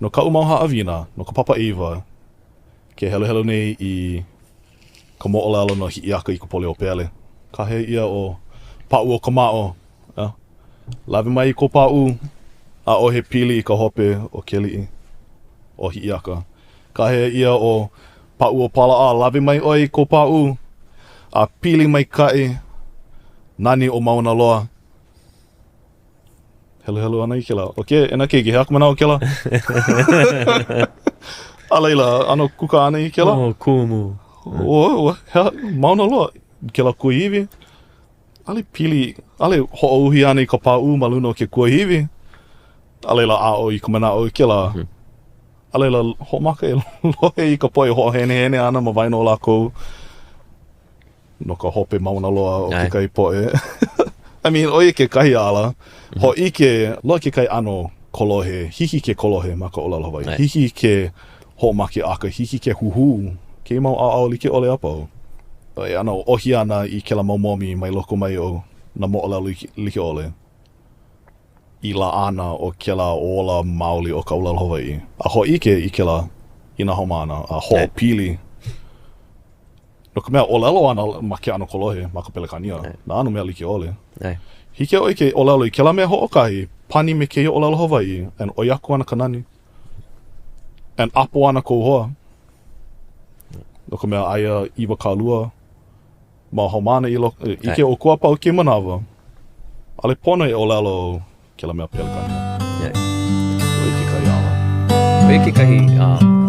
No ka'u mau ha'awina, no ka papa iwa, ke helo nei I ka moʻolelo no hiʻi aka I ka pole o pele. Ka he ia o pa'u o ka ma'o. Lawe mai I ko pa'u, a o he pili I ka hope o ke li'i o hiʻi aka. Ka he ia o pa'u o pala'a, lawe mai oi ko pa'u, a pili mai kaʻi, Nani o Maunaloa. Helo ana I ke la. Okay, ena ke he aka mana o ke la. A leila, ano kuka ana I ke la? Oh, kumu. Maunaloa, ke la kuahiwi. Ale pili, ale hoʻouhi ana I ka pa'u ma luna o ke kuahiwi. A leila a o I ka mana o ke la. A leila hoʻomaka e lohe I ka poe hoʻohene ana ma waino o lākou. No ka hope Maunaloa o ke kai poe. I mean, oia ke kahi ala. Hōʻike, loa ke kai ano kolohe. Hiki ke kolohe ma ka ʻōlelo Hawaiʻi. Hiki ke hoʻomake aka, hiki ke huhu. Ke mau ʻaʻao like ole apau. E ano ohi ana I ke la maumomi mai loko mai o na moʻolelo like ole. I laʻana o ke la ola maoli o ka ʻōlelo Hawaiʻi. A hōʻike I ke la ina homana, a hoʻopili. No ka mea ʻōlelo ana ma ke ano kolohe, ma ka pelekania. Na ano mea like ole. Hike oi ke ʻōlelo I ke la mea hoʻokahi, pani me kēia ʻōlelo Hawaiʻi, and oi aku ana ka Nani. And apo ana kou hoa. No ka mea aia iwa kālua, ma homana I loko, I ke o kua pau ke manawa. Ale pono e ʻōlelo ke la mea pelekania. Oi ke kahi